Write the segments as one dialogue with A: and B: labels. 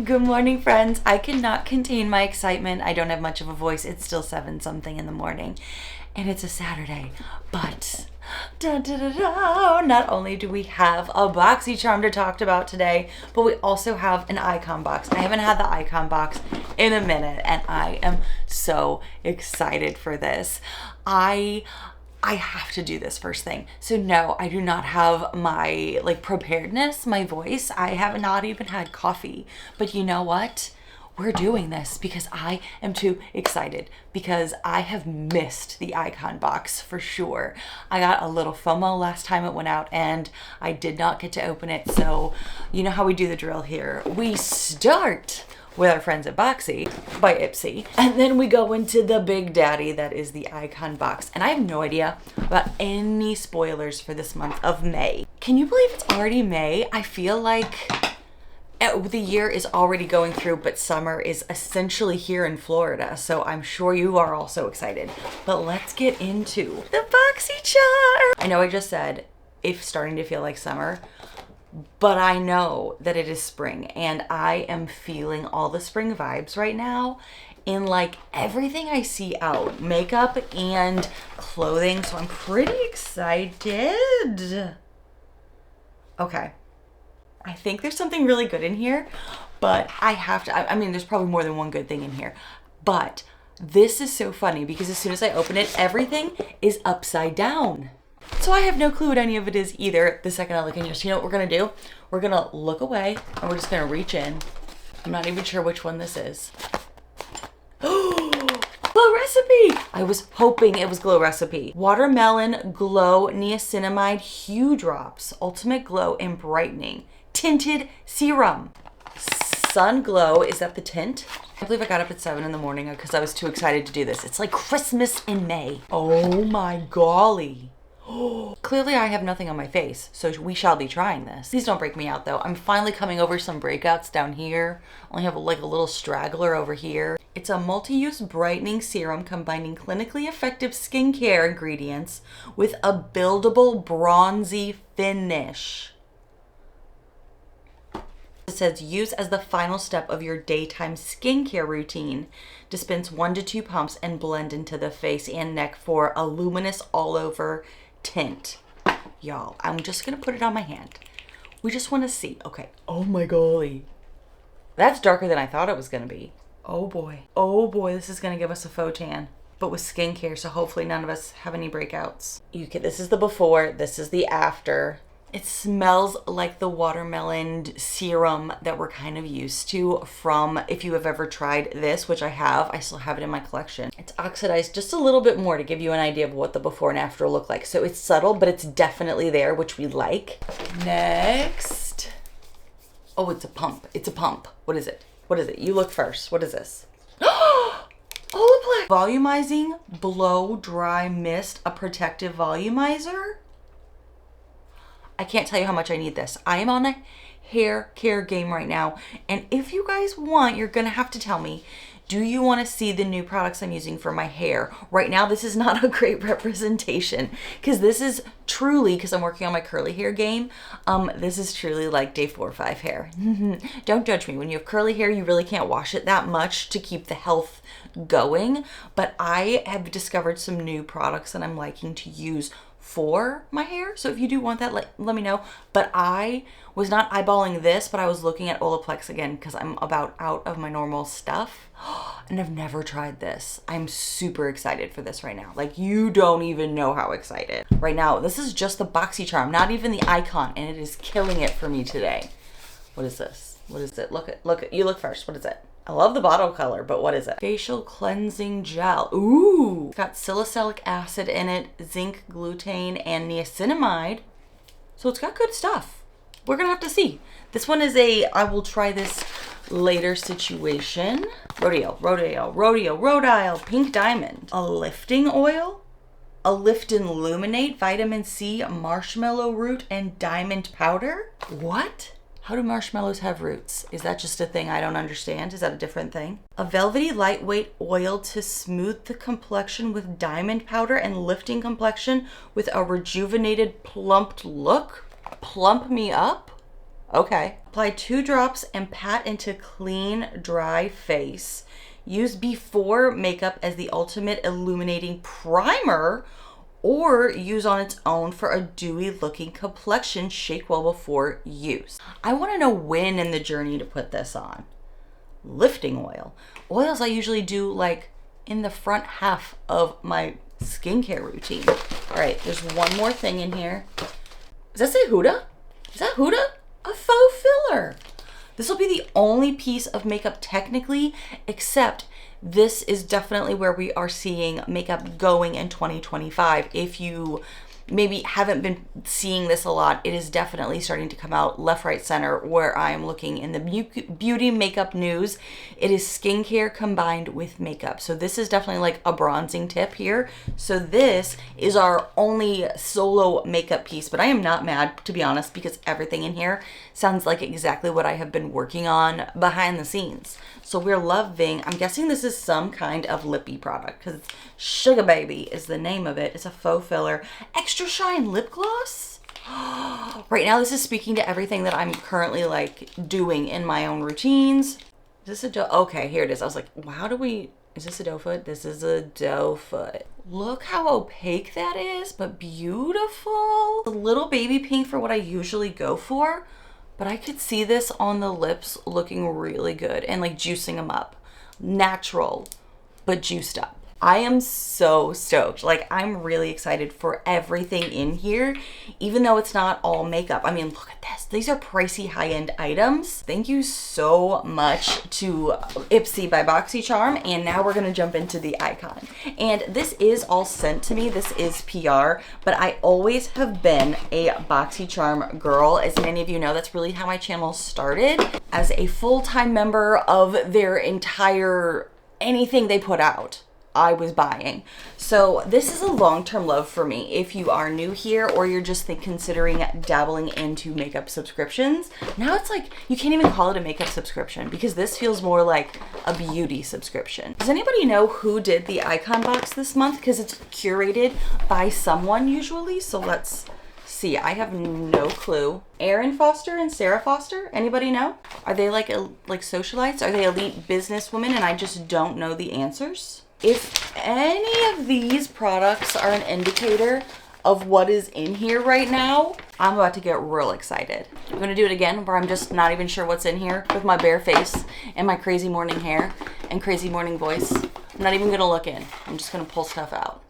A: Good morning, friends. I cannot contain my excitement. I don't have much of a voice. It's still 7 something in the morning and it's a Saturday, but not only do we have a Boxycharm to talk about today, but we also have an icon box. I haven't had the icon box in a minute and I am so excited for this. I have to do this first thing. So no, I do not have my preparedness, my voice. I have not even had coffee. But you know what? We're doing this because I am too excited, because I have missed the icon box for sure. I got a little FOMO last time it went out and I did not get to open it. So you know how we do the drill here. We start with our friends at Boxy by Ipsy, and then we go into the big daddy that is the icon box. And I have no idea about any spoilers for this month of May. Can you believe it's already May? I feel like the year is already going through, but summer is essentially here in Florida, so I'm sure you are also excited. But let's get into the Boxycharm. I know I just said it's starting to feel like summer, but I know that it is spring and I am feeling all the spring vibes right now in everything I see out, makeup and clothing, so I'm pretty excited. Okay. I think there's something really good in here, but I have to, I mean, there's probably more than one good thing in here, but this is so funny because as soon as I open it, everything is upside down. So I have no clue what any of it is either the second I look in. Just, you know what we're gonna do? We're gonna look away and we're just gonna reach in. I'm not even sure which one this is. Glow Recipe! I was hoping it was Glow Recipe. Watermelon Glow Niacinamide Hue Drops. Ultimate Glow and Brightening. Tinted Serum. Sun Glow, is that the tint? I believe I got up at 7 in the morning because I was too excited to do this. It's like Christmas in May. Oh my golly. Clearly I have nothing on my face, so we shall be trying this. Please don't break me out though. I'm finally coming over some breakouts down here. I only have a little straggler over here. It's a multi-use brightening serum combining clinically effective skincare ingredients with a buildable bronzy finish. It says use as the final step of your daytime skincare routine. Dispense 1 to 2 pumps and blend into the face and neck for a luminous all over tint. Y'all, I'm just gonna put it on my hand. We just want to see. Okay. Oh my golly. That's darker than I thought it was gonna be. Oh boy. Oh boy, this is gonna give us a faux tan. But with skincare, so hopefully none of us have any breakouts. This is the before, this is the after. It smells like the watermelon serum that we're kind of used to from, if you have ever tried this, which I have, I still have it in my collection. It's oxidized just a little bit more to give you an idea of what the before and after look like. So it's subtle, but it's definitely there, which we like. Next. Oh, it's a pump. It's a pump. What is it? What is it? You look first. What is this? Olaplex. Volumizing Blow Dry Mist, a protective volumizer. I can't tell you how much I need this. I am on a hair care game right now. And if you guys want, you're gonna have to tell me, do you wanna see the new products I'm using for my hair? Right now, this is not a great representation because this is truly, because I'm working on my curly hair game, this is truly like day 4 or 5 hair. Don't judge me. When you have curly hair, you really can't wash it that much to keep the health going. But I have discovered some new products that I'm liking to use for my hair. So if you do want that, let me know. But I was not eyeballing this, but I was looking at Olaplex again because I'm about out of my normal stuff. And I've never tried this. I'm super excited for this right now. You don't even know how excited. Right now, this is just the Boxycharm, not even the icon, and it is killing it for me today. What is this? What is it? You look first. What is it? I love the bottle color, but what is it? Facial cleansing gel. Ooh. It's got salicylic acid in it, zinc, glutane, and niacinamide. So it's got good stuff. We're gonna have to see. This one is I will try this later situation. Rhodiola, pink diamond. A lifting oil. A Lift and Illuminate, vitamin C, marshmallow root, and diamond powder. What? How do marshmallows have roots? Is that just a thing I don't understand? Is that a different thing? A velvety lightweight oil to smooth the complexion with diamond powder and lifting complexion with a rejuvenated plumped look. Plump me up? Okay. Apply 2 drops and pat into clean, dry face. Use before makeup as the ultimate illuminating primer, or use on its own for a dewy looking complexion. Shake well before use. I want to know when in the journey to put this on. Lifting oil. Oils I usually do like in the front half of my skincare routine. All right, there's one more thing in here. Does that say Huda? Is that Huda? A faux filler. This will be the only piece of makeup technically, except this is definitely where we are seeing makeup going in 2025. If you maybe haven't been seeing this a lot, it is definitely starting to come out left, right, center where I'm looking in the beauty makeup news. It is skincare combined with makeup. So this is definitely like a bronzing tip here. So this is our only solo makeup piece, but I am not mad, to be honest, because everything in here sounds like exactly what I have been working on behind the scenes. So we're loving, I'm guessing this is some kind of lippy product because Sugar Baby is the name of it. It's a faux filler. Extra Shine lip gloss. Right now this is speaking to everything that I'm currently like doing in my own routines. Is this a doe? Okay, here it is. I was like, well, how do we, is this a doe foot? This is a doe foot. Look how opaque that is, but beautiful. A little baby pink for what I usually go for. But I could see this on the lips looking really good and like juicing them up. Natural, but juiced up. I am so stoked. Like, I'm really excited for everything in here, even though it's not all makeup. I mean, look at this. These are pricey high-end items. Thank you so much to Ipsy by Boxycharm. And now we're gonna jump into the icon. And this is all sent to me. This is PR, but I always have been a Boxycharm girl. As many of you know, that's really how my channel started, as a full-time member of their entire anything they put out. I was buying. So this is a long-term love for me. If you are new here or you're just considering dabbling into makeup subscriptions, now it's like, you can't even call it a makeup subscription because this feels more like a beauty subscription. Does anybody know who did the icon box this month? Because it's curated by someone usually. So let's see. I have no clue. Erin Foster and Sarah Foster, anybody know? Are they like socialites? Are they elite businesswomen and I just don't know the answers? If any of these products are an indicator of what is in here right now, I'm about to get real excited. I'm gonna do it again where I'm just not even sure what's in here with my bare face and my crazy morning hair and crazy morning voice. I'm not even gonna look in. I'm just gonna pull stuff out.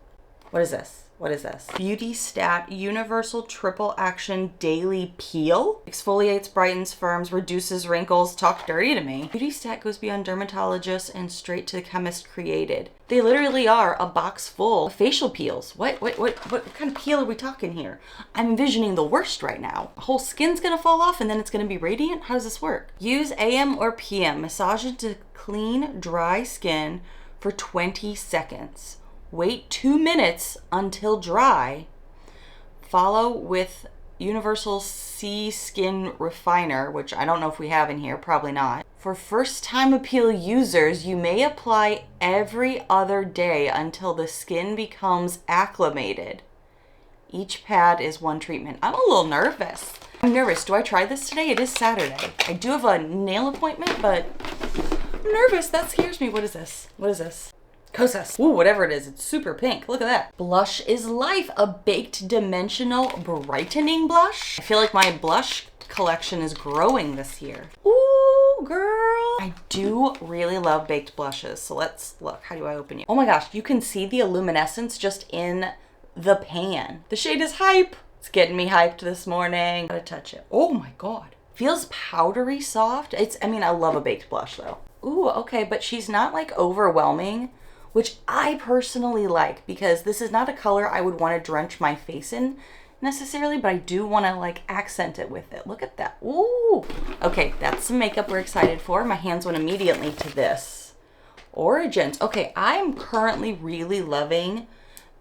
A: What is this? What is this? Beauty Stat Universal Triple Action Daily Peel. Exfoliates, brightens, firms, reduces wrinkles. Talk dirty to me. Beauty Stat goes beyond dermatologists and straight to the chemist created. They literally are a box full of facial peels. What kind of peel are we talking here? I'm envisioning the worst right now. Whole skin's gonna fall off and then it's gonna be radiant? How does this work? Use AM or PM. Massage into clean, dry skin for 20 seconds. Wait 2 minutes until dry. Follow with Universal Sea Skin Refiner, which I don't know if we have in here, probably not. For first-time appeal users, you may apply every other day until the skin becomes acclimated. Each pad is 1 treatment. I'm a little nervous. I'm nervous. Do I try this today? It is Saturday. I do have a nail appointment, but I'm nervous. That scares me. What is this? What is this? Kosas. Ooh, whatever it is, it's super pink. Look at that. Blush is Life, a baked dimensional brightening blush. I feel like my blush collection is growing this year. Ooh, girl. I do really love baked blushes. So let's look. How do I open you? Oh my gosh, you can see the luminescence just in the pan. The shade is Hype. It's getting me hyped this morning. Gotta touch it. Oh my God. Feels powdery soft. I mean, I love a baked blush though. Ooh, okay, but she's not like overwhelming, which I personally like because this is not a color I would want to drench my face in necessarily, but I do want to like accent it with it. Look at that. Ooh. Okay, that's some makeup we're excited for. My hands went immediately to this. Origins. Okay, I'm currently really loving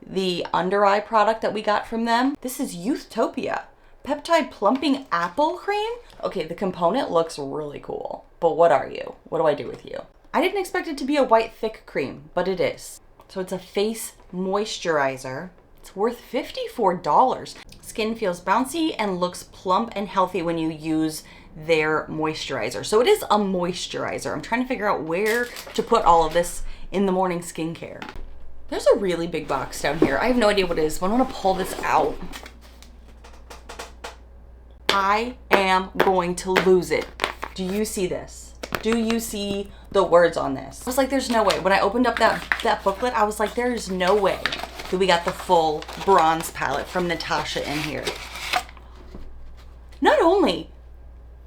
A: the under eye product that we got from them. This is Youthtopia. Peptide Plumping Apple Cream. Okay, the component looks really cool, but what are you? What do I do with you? I didn't expect it to be a white thick cream, but it is. So it's a face moisturizer. It's worth $54. Skin feels bouncy and looks plump and healthy when you use their moisturizer. So it is a moisturizer. I'm trying to figure out where to put all of this in the morning skincare. There's a really big box down here. I have no idea what it is, but I want to pull this out. I am going to lose it. Do you see this? Do you see the words on this? I was like, there's no way. When I opened up that booklet, I was like, there's no way that we got the full bronze palette from Natasha in here. Not only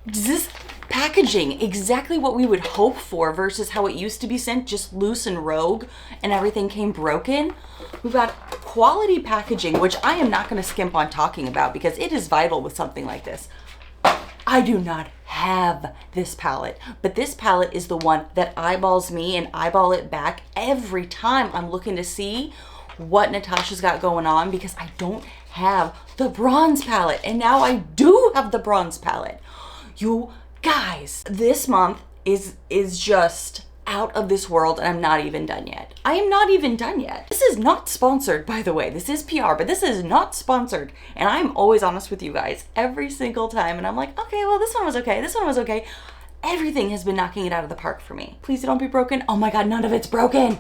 A: is this packaging exactly what we would hope for versus how it used to be sent, just loose and rogue and everything came broken. We've got quality packaging, which I am not going to skimp on talking about because it is vital with something like this. I do not have this palette, but this palette is the one that eyeballs me and eyeball it back every time I'm looking to see what Natasha's got going on because I don't have the bronze palette, and now I do have the bronze palette. You guys, this month is just out of this world, and I'm not even done yet. I am not even done yet. This is not sponsored, by the way. This is PR, but this is not sponsored. And I'm always honest with you guys every single time. And I'm like, okay, well, this one was okay. This one was okay. Everything has been knocking it out of the park for me. Please don't be broken. Oh my God, none of it's broken.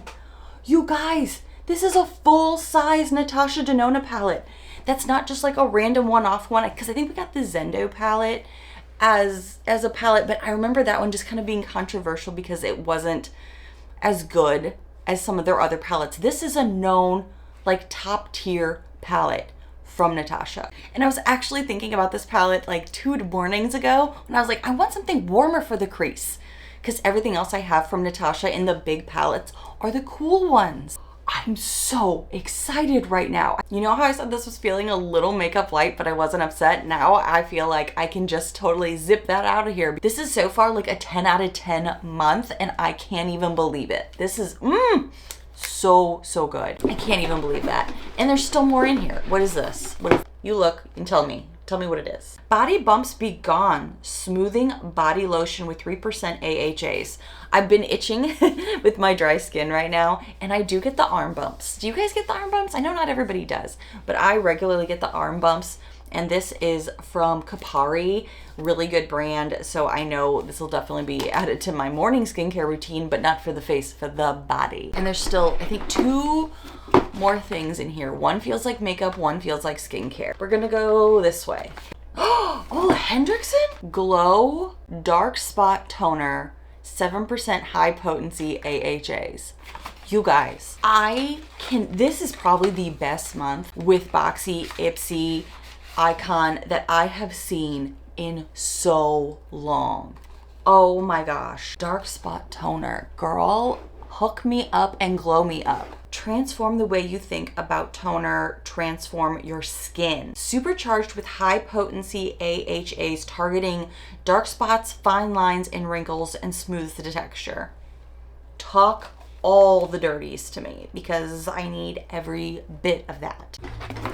A: You guys, this is a full-size Natasha Denona palette. That's not just like a random one-off one, because I think we got the Zendo palette as a palette, but I remember that one just kind of being controversial because it wasn't as good as some of their other palettes. This is a known, like, top tier palette from Natasha. And I was actually thinking about this palette like 2 mornings ago when I was like, I want something warmer for the crease because everything else I have from Natasha in the big palettes are the cool ones. I'm so excited right now. You know how I said this was feeling a little makeup light, but I wasn't upset? Now I feel like I can just totally zip that out of here. This is so far like a 10 out of 10 month, and I can't even believe it. This is so good. I can't even believe that. And there's still more in here. What is this? You look and tell me. Tell me what it is. Body Bumps Be Gone Smoothing Body Lotion with 3% AHAs. I've been itching with my dry skin right now, and I do get the arm bumps. Do you guys get the arm bumps? I know not everybody does, but I regularly get the arm bumps, and this is from Kapari, really good brand, so I know this will definitely be added to my morning skincare routine, but not for the face, for the body. And there's still, I think, 2 more things in here. One feels like makeup, one feels like skincare. We're gonna go this way. Oh, Hendrickson Glow Dark Spot Toner, 7% high potency AHAs. You guys, this is probably the best month with Boxy, Ipsy, Icon that I have seen in so long. Oh my gosh. Dark Spot Toner. Girl, hook me up and glow me up. Transform the way you think about toner, transform your skin. Supercharged with high potency AHAs targeting dark spots, fine lines, and wrinkles, and smooths the texture. Talk all the dirties to me because I need every bit of that.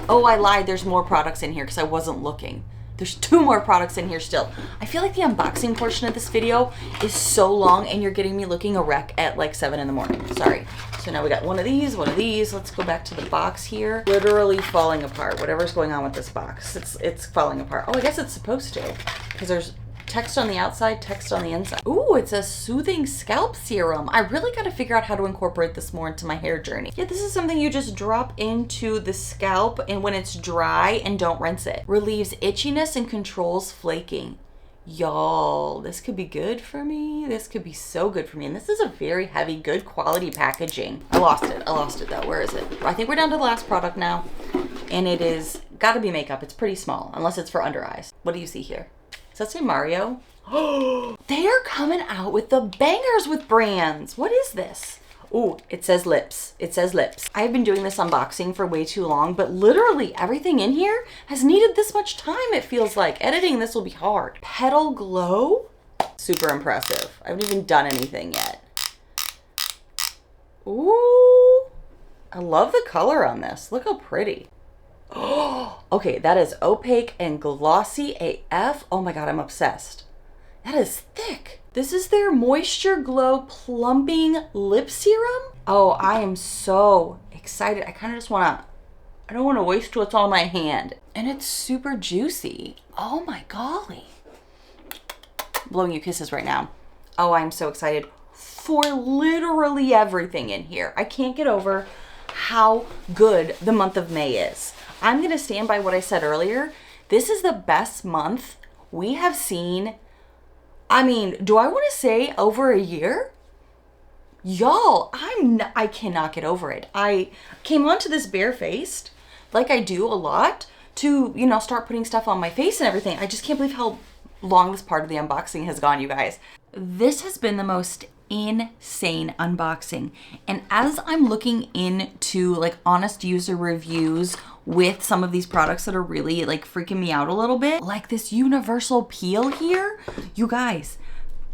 A: Oh, I lied. There's more products in here because I wasn't looking. There's 2 more products in here still. I feel like the unboxing portion of this video is so long and you're getting me looking a wreck at like 7 in the morning. Sorry. So now we got one of these. Let's go back to the box here. Literally falling apart. Whatever's going on with this box, it's falling apart. Oh, I guess it's supposed to because there's text on the outside, text on the inside. Ooh, it's a soothing scalp serum. I really got to figure out how to incorporate this more into my hair journey. Yeah, this is something you just drop into the scalp and when it's dry and don't rinse it. Relieves itchiness and controls flaking. Y'all, this could be good for me. This could be so good for me. And this is a very heavy, good quality packaging. I lost it though. Where is it? I think we're down to the last product now. And it is gotta be makeup. It's pretty small, unless it's for under eyes. What do you see here? Does that say Mario? Oh, they are coming out with the bangers with brands. What is this? Ooh, it says lips. It says lips. I've been doing this unboxing for way too long, but literally everything in here has needed this much time, it feels like. Editing this will be hard. Petal Glow? Super impressive. I haven't even done anything yet. Ooh, I love the color on this. Look how pretty. Oh, okay, that is opaque and glossy AF. Oh my God, I'm obsessed. That is thick. This is their Moisture Glow Plumping Lip Serum. Oh, I am so excited. I kind of just I don't want to waste what's on my hand. And it's super juicy. Oh my golly. blowing you kisses right now. Oh, I'm so excited for literally everything in here. I can't get over how good the month of May is. I'm gonna stand by what I said earlier. This is the best month we have seen. I mean, do I wanna say over a year? Y'all, I cannot get over it. I came onto this barefaced, like I do a lot, to, you know, start putting stuff on my face and everything. I just can't believe how long this part of the unboxing has gone, you guys. This has been the most insane unboxing. And as I'm looking into like honest user reviews with some of these products that are really like freaking me out a little bit, like this universal peel here, you guys,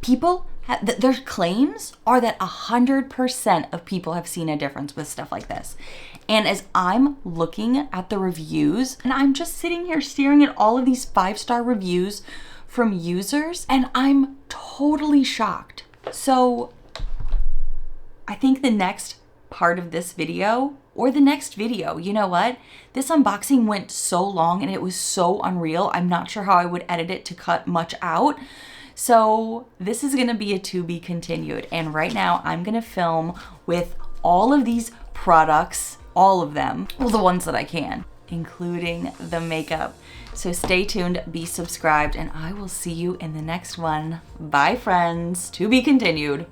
A: people their claims are that 100% of people have seen a difference with stuff like this. And as I'm looking at the reviews, and I'm just sitting here staring at all of these 5-star reviews from users, and I'm totally shocked. So I think the next part of this video, or the next video, you know what? This unboxing went so long and it was so unreal. I'm not sure how I would edit it to cut much out. So this is gonna be a to be continued. And right now I'm gonna film with all of these products, all of them, well, the ones that I can, including the makeup. So stay tuned, be subscribed, and I will see you in the next one. Bye, friends. To be continued.